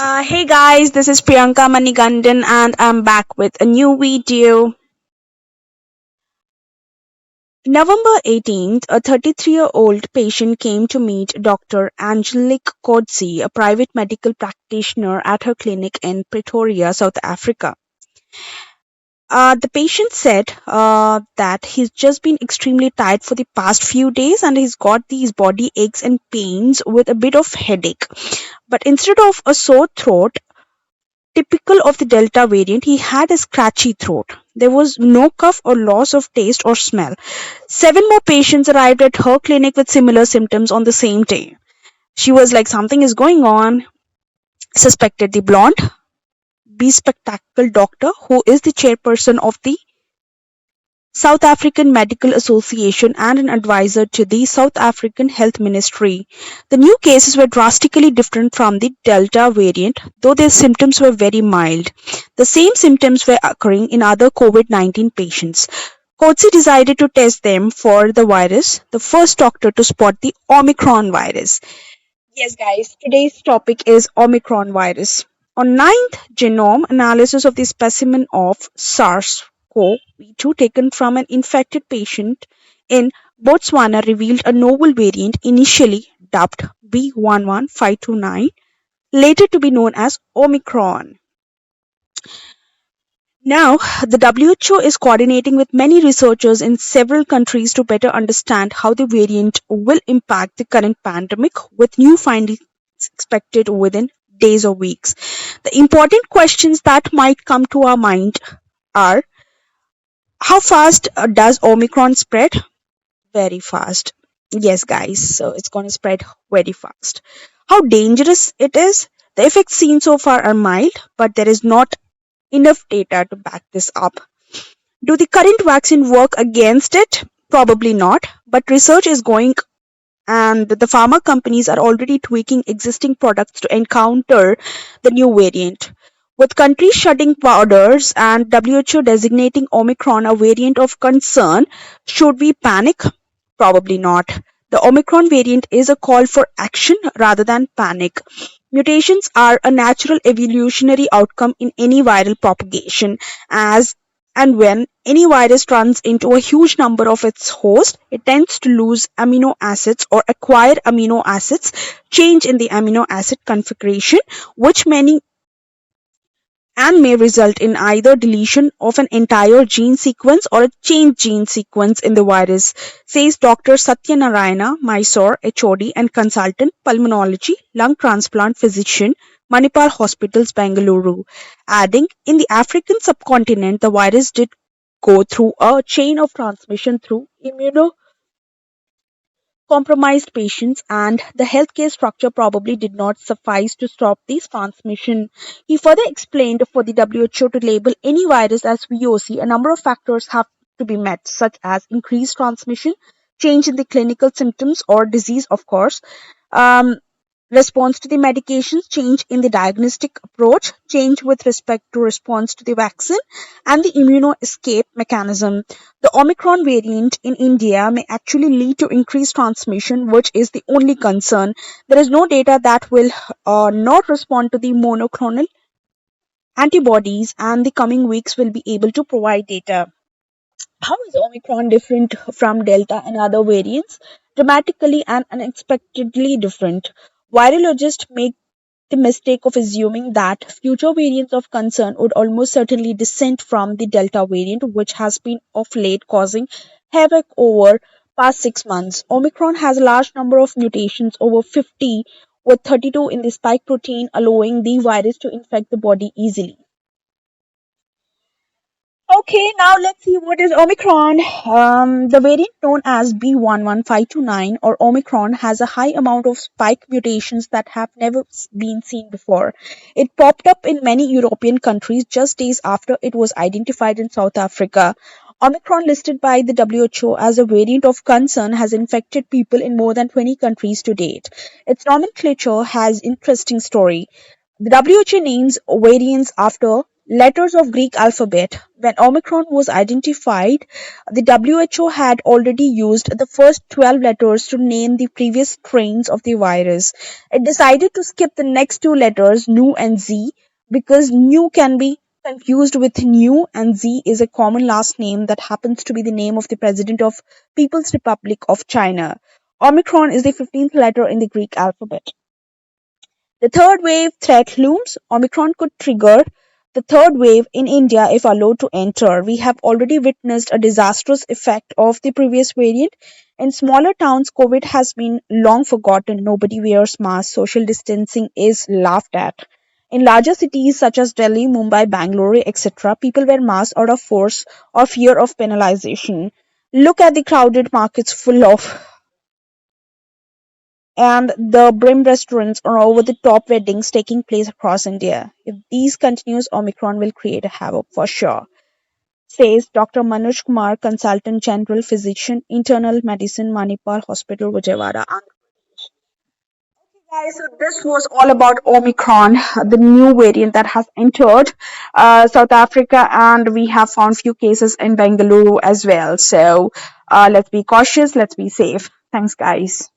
Hey guys, this is Priyanka Manigandan and I'm back with a new video. November 18th, a 33-year-old patient came to meet Dr. Angelique Coetzee, a private medical practitioner at her clinic in Pretoria, South Africa. The patient said that he's just been extremely tired for the past few days and he's got these body aches and pains with a bit of headache. But instead of a sore throat, typical of the Delta variant, he had a scratchy throat. There was no cough or loss of taste or smell. Seven more patients arrived at her clinic with similar symptoms on the same day. She was like, something is going on, suspected the blonde, bespectacled doctor, who is the chairperson of the South African Medical Association and an advisor to the South African Health Ministry. The new cases were drastically different from the Delta variant, though their symptoms were very mild. The same symptoms were occurring in other COVID-19 patients. Coetzee decided to test them for the virus, the first doctor to spot the Omicron virus. Yes, guys, today's topic is Omicron virus. On ninth genome analysis of the specimen of SARS-CoV-2 taken from an infected patient in Botswana revealed a novel variant initially dubbed B11529, later to be known as Omicron. Now, the WHO is coordinating with many researchers in several countries to better understand how the variant will impact the current pandemic, with new findings expected within days or weeks. The important questions that might come to our mind are: how fast does Omicron spread? Very fast. Yes, guys, so it's going to spread very fast. How dangerous it is? The effects seen so far are mild, but there is not enough data to back this up. Do the current vaccine work against it? Probably not, but research is going and the pharma companies are already tweaking existing products to encounter the new variant. With countries shutting borders and WHO designating Omicron a variant of concern, should we panic? Probably not. The Omicron variant is a call for action rather than panic. Mutations are a natural evolutionary outcome in any viral propagation, as and when any virus runs into a huge number of its hosts, it tends to lose amino acids or acquire amino acids, change in the amino acid configuration, which many and may result in either deletion of an entire gene sequence or a changed gene sequence in the virus, says Dr. Satyanarayana Mysore, HOD and consultant pulmonology lung transplant physician, Manipal Hospitals, Bengaluru, adding, in the African subcontinent, the virus did go through a chain of transmission through compromised patients, and the healthcare structure probably did not suffice to stop this transmission. He further explained for the WHO to label any virus as VOC, a number of factors have to be met, such as increased transmission, change in the clinical symptoms or disease, of course, um, response to the medications, change in the diagnostic approach, change with respect to response to the vaccine, and the immuno-escape mechanism. The Omicron variant in India may actually lead to increased transmission, which is the only concern. There is no data that will not respond to the monoclonal antibodies, and the coming weeks will be able to provide data. How is Omicron different from Delta and other variants? Dramatically and unexpectedly different. Virologists make the mistake of assuming that future variants of concern would almost certainly descend from the Delta variant, which has been of late causing havoc over past 6 months. Omicron has a large number of mutations, over 50, with 32 in the spike protein, allowing the virus to infect the body easily. Okay, now let's see what is Omicron. The variant known as B11529 or Omicron has a high amount of spike mutations that have never been seen before. It popped up in many European countries just days after it was identified in South Africa. Omicron, listed by the WHO as a variant of concern, has infected people in more than 20 countries to date. Its nomenclature has interesting story. The WHO names variants after letters of Greek alphabet. When Omicron was identified, the WHO had already used the first 12 letters to name the previous strains of the virus. It decided to skip the next two letters, Nu and Z, because Nu can be confused with new and Z is a common last name that happens to be the name of the president of People's Republic of China. Omicron is the 15th letter in the Greek alphabet. The third wave threat looms. Omicron could trigger the third wave in India if allowed to enter. We have already witnessed a disastrous effect of the previous variant. In smaller towns, COVID has been long forgotten. Nobody wears masks. Social distancing is laughed at. In larger cities such as Delhi, Mumbai, Bangalore, etc., people wear masks out of force or fear of penalization. Look at the crowded markets full of and the Brim restaurants or over-the-top weddings taking place across India. If these continues, Omicron will create a havoc for sure, says Dr. Manoj Kumar, Consultant General Physician, Internal Medicine, Manipal Hospital, Vijayawada. Guys, so this was all about Omicron, the new variant that has entered South Africa, and we have found few cases in Bengaluru as well. So let's be cautious, let's be safe. Thanks, guys.